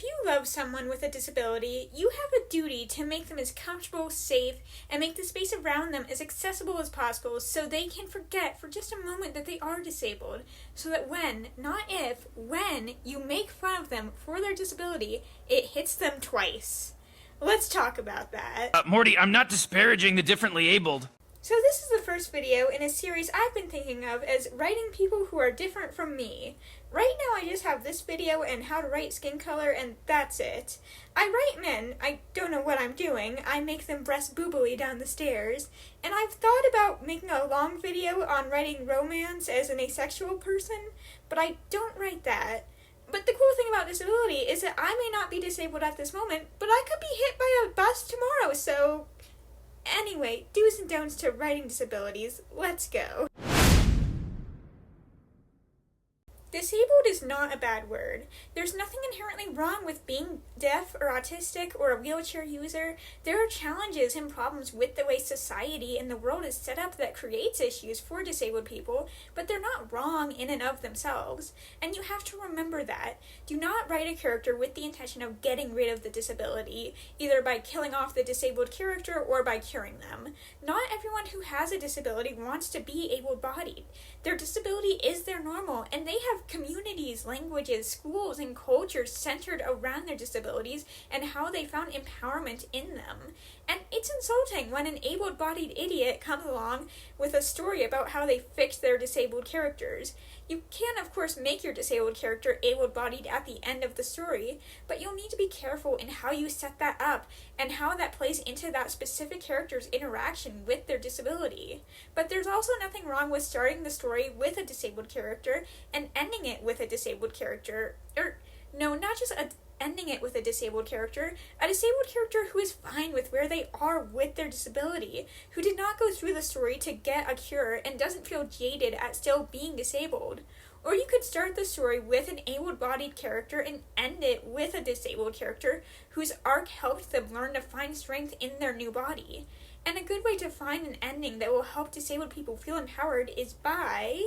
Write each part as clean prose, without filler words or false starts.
If you love someone with a disability, you have a duty to make them as comfortable, safe, and make the space around them as accessible as possible so they can forget for just a moment that they are disabled, so that when, not if, when you make fun of them for their disability, it hits them twice. Let's talk about that. Morty, I'm not disparaging the differently abled. So this is the first video in a series I've been thinking of as writing people who are different from me. Right now I just have this video and how to write skin color, and that's it. I write men. I don't know what I'm doing. I make them breast boobily down the stairs. And I've thought about making a long video on writing romance as an asexual person, but I don't write that. But the cool thing about disability is that I may not be disabled at this moment, but I could be hit by a bus tomorrow, so... Anyway, do's and don'ts to writing disabilities. Let's go. Disabled is not a bad word. There's nothing inherently wrong with being deaf or autistic or a wheelchair user. There are challenges and problems with the way society and the world is set up that creates issues for disabled people, but they're not wrong in and of themselves. And you have to remember that. Do not write a character with the intention of getting rid of the disability, either by killing off the disabled character or by curing them. Not everyone who has a disability wants to be able-bodied. Their disability is their normal, and they have communities, languages, schools, and cultures centered around their disabilities and how they found empowerment in them. And it's insulting when an able-bodied idiot comes along with a story about how they fixed their disabled characters. You can, of course, make your disabled character able-bodied at the end of the story, but you'll need to be careful in how you set that up and how that plays into that specific character's interaction with their disability. But there's also nothing wrong with starting the story with a disabled character and ending it with a disabled character. Ending it with a disabled character who is fine with where they are with their disability, who did not go through the story to get a cure and doesn't feel jaded at still being disabled. Or you could start the story with an able-bodied character and end it with a disabled character whose arc helped them learn to find strength in their new body. And a good way to find an ending that will help disabled people feel empowered is by...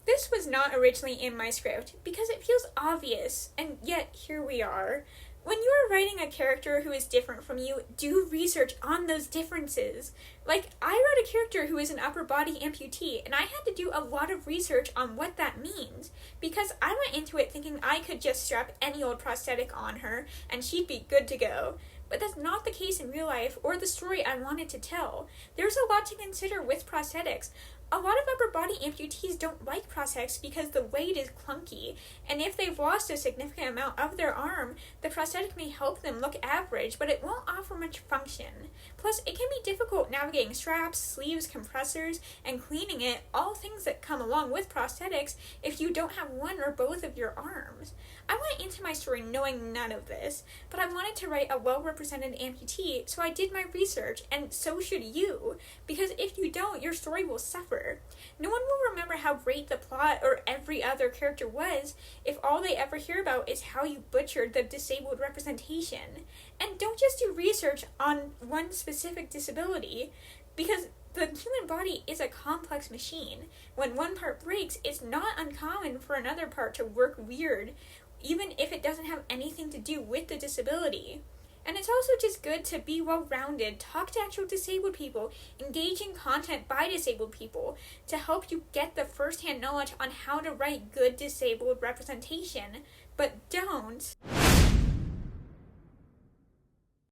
This was not originally in my script because it feels obvious, and yet here we are. When you are writing a character who is different from you, do research on those differences. Like, I wrote a character who is an upper body amputee, and I had to do a lot of research on what that means, because I went into it thinking I could just strap any old prosthetic on her, and she'd be good to go. But that's not the case in real life, or the story I wanted to tell. There's a lot to consider with prosthetics. A lot of upper body amputees don't like prosthetics because the weight is clunky, and if they've lost a significant amount of their arm, the prosthetic may help them look average, but it won't offer much function. Plus, it can be difficult navigating straps, sleeves, compressors, and cleaning it, all things that come along with prosthetics if you don't have one or both of your arms. I went into my story knowing none of this, but I wanted to write a well-represented amputee, so I did my research, and so should you, because if you don't, your story will suffer. No one will remember how great the plot or every other character was if all they ever hear about is how you butchered the disabled representation. And don't just do research on one specific disability, because the human body is a complex machine. When one part breaks, it's not uncommon for another part to work weird, even if it doesn't have anything to do with the disability. And it's also just good to be well-rounded, talk to actual disabled people, engage in content by disabled people to help you get the first-hand knowledge on how to write good disabled representation. But don't.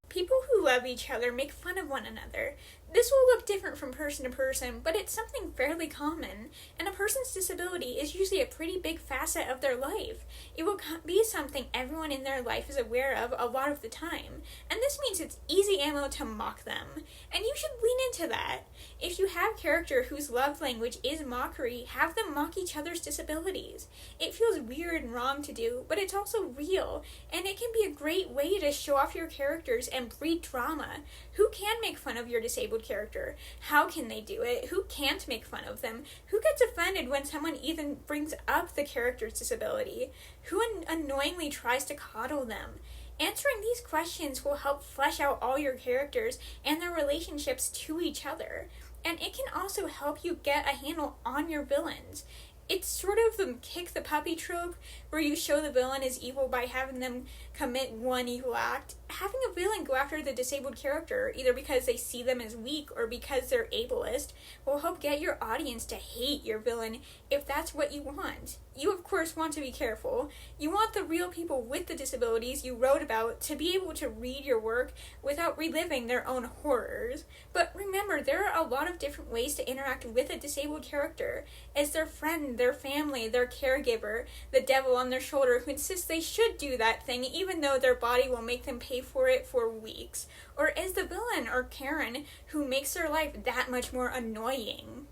People who love each other make fun of one another. This will look different from person to person, but it's something fairly common, and a person's disability is usually a pretty big facet of their life. It will be something everyone in their life is aware of a lot of the time, and this means it's easy ammo to mock them, and you should lean into that. If you have a character whose love language is mockery, have them mock each other's disabilities. It feels weird and wrong to do, but it's also real, and it can be a great way to show off your characters and breed drama. Who can make fun of your disabled character? How can they do it? Who can't make fun of them? Who gets offended when someone even brings up the character's disability? Who annoyingly tries to coddle them? Answering these questions will help flesh out all your characters and their relationships to each other. And it can also help you get a handle on your villains. It's sort of the kick the puppy trope, where you show the villain is evil by having them commit one evil act. Having a villain go after the disabled character, either because they see them as weak or because they're ableist, will help get your audience to hate your villain if that's what you want. You, of course, want to be careful. You want the real people with the disabilities you wrote about to be able to read your work without reliving their own horrors. But remember, there are a lot of different ways to interact with a disabled character, as their friend, their family, their caregiver, the devil on their shoulder who insists they should do that thing even though their body will make them pay for it for weeks, or as the villain or Karen who makes their life that much more annoying.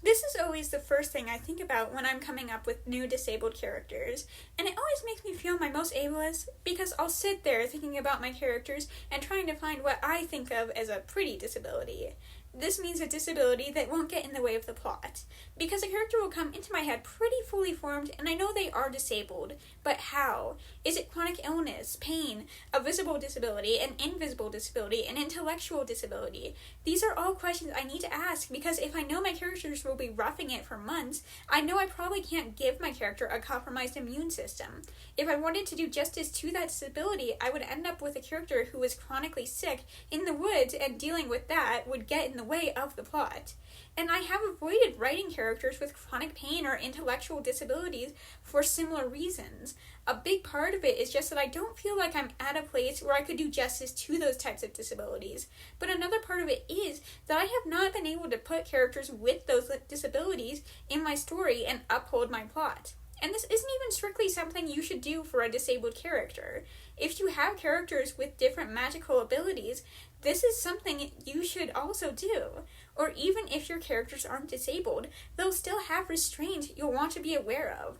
This is always the first thing I think about when I'm coming up with new disabled characters, and it always makes me feel my most ableist because I'll sit there thinking about my characters and trying to find what I think of as a pretty disability. This means a disability that won't get in the way of the plot, because a character will come into my head pretty fully formed and I know they are disabled, but how? Is it chronic illness, pain, a visible disability, an invisible disability, an intellectual disability? These are all questions I need to ask, because if I know my characters will be roughing it for months, I know I probably can't give my character a compromised immune system. If I wanted to do justice to that disability, I would end up with a character who was chronically sick in the woods, and dealing with that would get in the way of the plot. And I have avoided writing characters with chronic pain or intellectual disabilities for similar reasons. A big part of it is just that I don't feel like I'm at a place where I could do justice to those types of disabilities. But another part of it is that I have not been able to put characters with those disabilities in my story and uphold my plot. And this isn't even strictly something you should do for a disabled character. If you have characters with different magical abilities, this is something you should also do. Or even if your characters aren't disabled, they'll still have restraint you'll want to be aware of.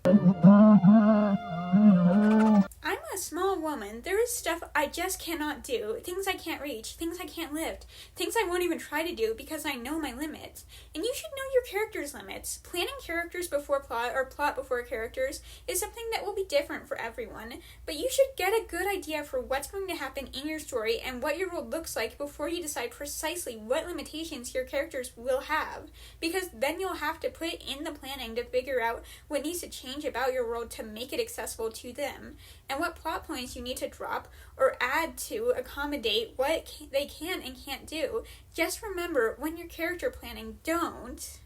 I'm a small woman. There is stuff I just cannot do, things I can't reach, things I can't lift, things I won't even try to do because I know my limits. And you should know your character's limits. Planning characters before plot or plot before characters is something that will be different for everyone, but you should get a good idea for what's going to happen in your story and what your world looks like before you decide precisely what limitations your characters will have, because then you'll have to put in the planning to figure out what needs to change about your world to make it accessible to them, and what plot points you need to drop or add to accommodate what they can and can't do. Just remember, when you're character planning, don't.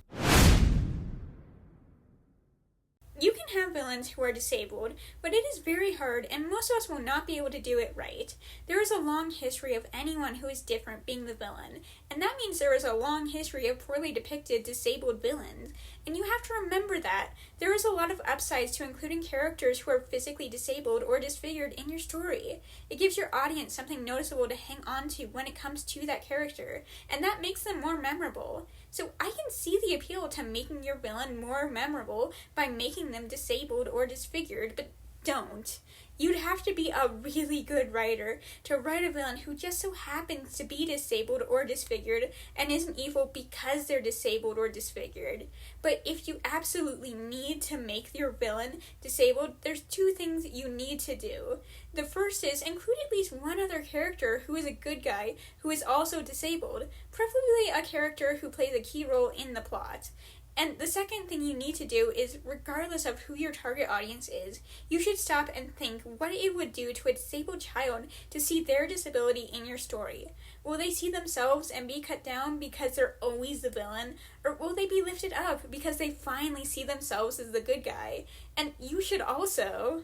You can have villains who are disabled, but it is very hard, and most of us will not be able to do it right. There is a long history of anyone who is different being the villain, and that means there is a long history of poorly depicted disabled villains. And you have to remember that there is a lot of upsides to including characters who are physically disabled or disfigured in your story. It gives your audience something noticeable to hang on to when it comes to that character, and that makes them more memorable. So I can see the appeal to making your villain more memorable by making them disabled or disfigured, but don't. You'd have to be a really good writer to write a villain who just so happens to be disabled or disfigured and isn't evil because they're disabled or disfigured. But if you absolutely need to make your villain disabled, there's two things you need to do. The first is include at least one other character who is a good guy who is also disabled, preferably a character who plays a key role in the plot. And the second thing you need to do is, regardless of who your target audience is, you should stop and think what it would do to a disabled child to see their disability in your story. Will they see themselves and be cut down because they're always the villain? Or will they be lifted up because they finally see themselves as the good guy? And you should also.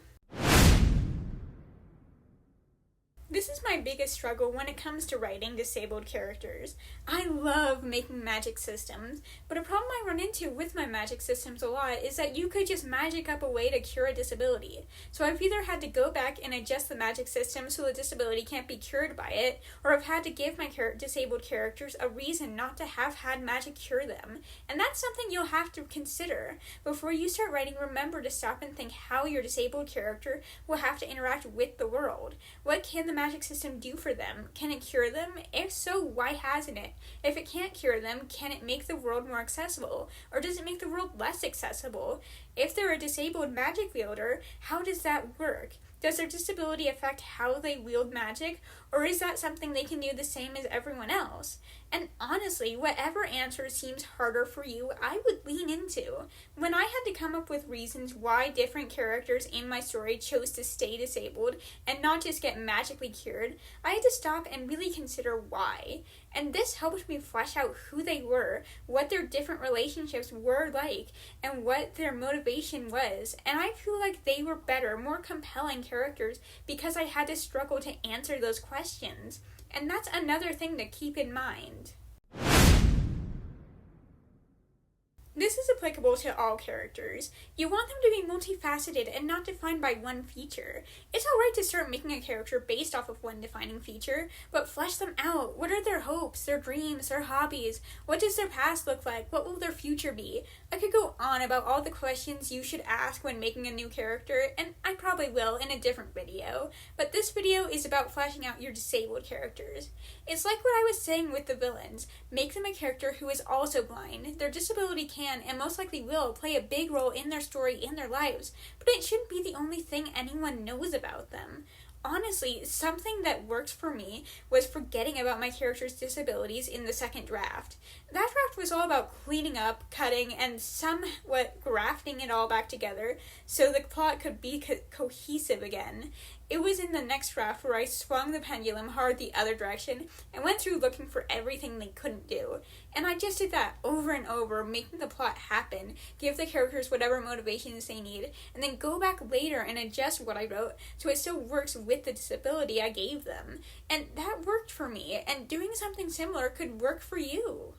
This is my biggest struggle when it comes to writing disabled characters. I love making magic systems, but a problem I run into with my magic systems a lot is that you could just magic up a way to cure a disability. So I've either had to go back and adjust the magic system so the disability can't be cured by it, or I've had to give my disabled characters a reason not to have had magic cure them. And that's something you'll have to consider. Before you start writing, remember to stop and think how your disabled character will have to interact with the world. What can the magic system do for them? Can it cure them? If so, why hasn't it? If it can't cure them, can it make the world more accessible? Or does it make the world less accessible? If they're a disabled magic wielder, how does that work? Does their disability affect how they wield magic, or is that something they can do the same as everyone else? And honestly, whatever answer seems harder for you, I would lean into. When I had to come up with reasons why different characters in my story chose to stay disabled and not just get magically cured, I had to stop and really consider why. And this helped me flesh out who they were, what their different relationships were like, and what their motivation was. And I feel like they were better, more compelling characters because I had to struggle to answer those questions. And that's another thing to keep in mind. This is applicable to all characters. You want them to be multifaceted and not defined by one feature. It's alright to start making a character based off of one defining feature, but flesh them out. What are their hopes, their dreams, their hobbies? What does their past look like? What will their future be? I could go on about all the questions you should ask when making a new character, and I probably will in a different video, but this video is about fleshing out your disabled characters. It's like what I was saying with the villains. Make them a character who is also blind. Their disability can and most likely will play a big role in their story and their lives, but it shouldn't be the only thing anyone knows about them. Honestly, something that worked for me was forgetting about my character's disabilities in the second draft. That draft was all about cleaning up, cutting, and somewhat grafting it all back together so the plot could be cohesive again. It was in the next draft where I swung the pendulum hard the other direction and went through looking for everything they couldn't do. And I just did that over and over, making the plot happen, give the characters whatever motivations they need, and then go back later and adjust what I wrote so it still works with the disability I gave them. And that worked for me, and doing something similar could work for you.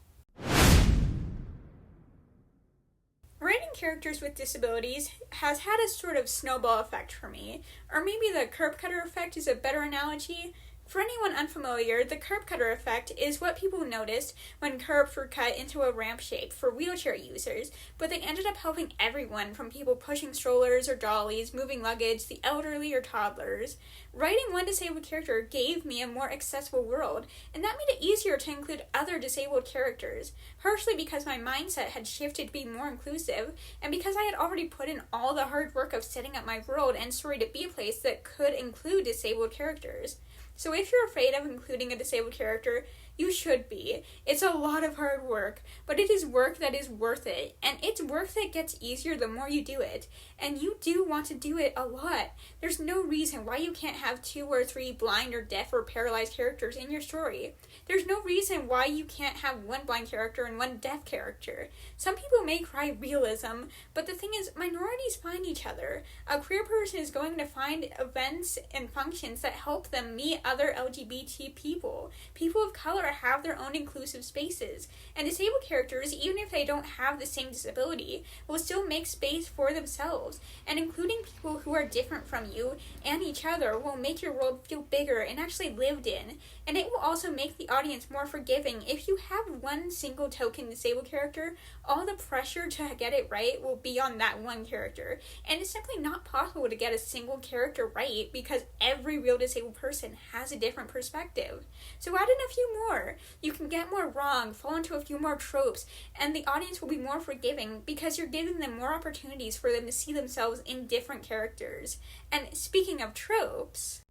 Writing characters with disabilities has had a sort of snowball effect for me, or maybe the curb cutter effect is a better analogy. For anyone unfamiliar, the curb cutter effect is what people noticed when curbs were cut into a ramp shape for wheelchair users, but they ended up helping everyone from people pushing strollers or dollies, moving luggage, the elderly or toddlers. Writing one disabled character gave me a more accessible world, and that made it easier to include other disabled characters, partially because my mindset had shifted to be more inclusive, and because I had already put in all the hard work of setting up my world and story to be a place that could include disabled characters. So if you're afraid of including a disabled character, you should be. It's a lot of hard work, but it is work that is worth it. And it's work that gets easier the more you do it. And you do want to do it a lot. There's no reason why you can't have 2 or 3 blind or deaf or paralyzed characters in your story. There's no reason why you can't have 1 blind character and 1 deaf character. Some people may cry realism, but the thing is, minorities find each other. A queer person is going to find events and functions that help them meet other LGBT people. People of color have their own inclusive spaces, and disabled characters, even if they don't have the same disability, will still make space for themselves, and including people who are different from you and each other will make your world feel bigger and actually lived in, and it will also make the audience more forgiving. If you have 1 single token disabled character, all the pressure to get it right will be on that 1 character, and it's simply not possible to get a single character right because every real disabled person has a different perspective. So add in a few more. You can get more wrong, fall into a few more tropes, and the audience will be more forgiving because you're giving them more opportunities for them to see themselves in different characters. And speaking of tropes,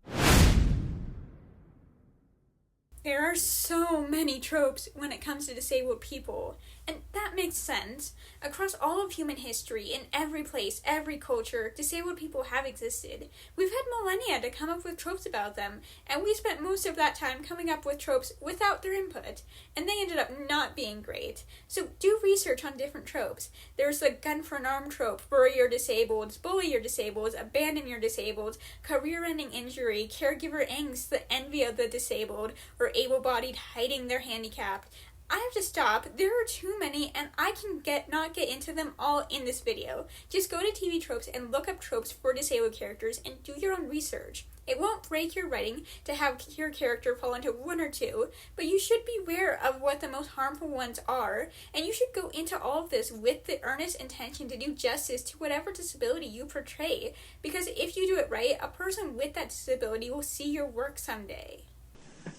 there are so many tropes when it comes to disabled people, and that makes sense. Across all of human history, in every place, every culture, disabled people have existed. We've had millennia to come up with tropes about them, and we spent most of that time coming up with tropes without their input, and they ended up not being great. So do research on different tropes. There's the gun for an arm trope, bury your disabled, bully your disabled, abandon your disabled, career-ending injury, caregiver angst, the envy of the disabled, or able-bodied hiding their handicap. I have to stop. There are too many, and I can not get into them all in this video. Just go to TV Tropes and look up tropes for disabled characters and do your own research. It won't break your writing to have your character fall into 1 or 2, but you should be aware of what the most harmful ones are, and you should go into all of this with the earnest intention to do justice to whatever disability you portray, because if you do it right, a person with that disability will see your work someday.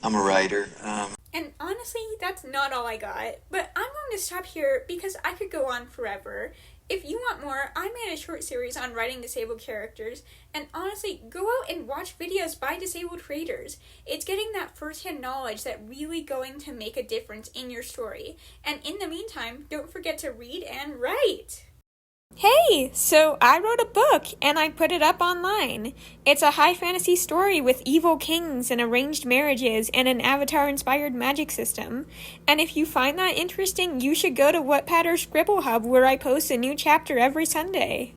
I'm a writer. And honestly, that's not all I got, but I'm going to stop here because I could go on forever. If you want more, I made a short series on writing disabled characters, and honestly, go out and watch videos by disabled creators. It's getting that first-hand knowledge that really going to make a difference in your story. And in the meantime, don't forget to read and write! Hey, so I wrote a book and I put it up online. It's a high fantasy story with evil kings and arranged marriages and an Avatar-inspired magic system. And if you find that interesting, you should go to Wattpad or Scribble Hub where I post a new chapter every Sunday.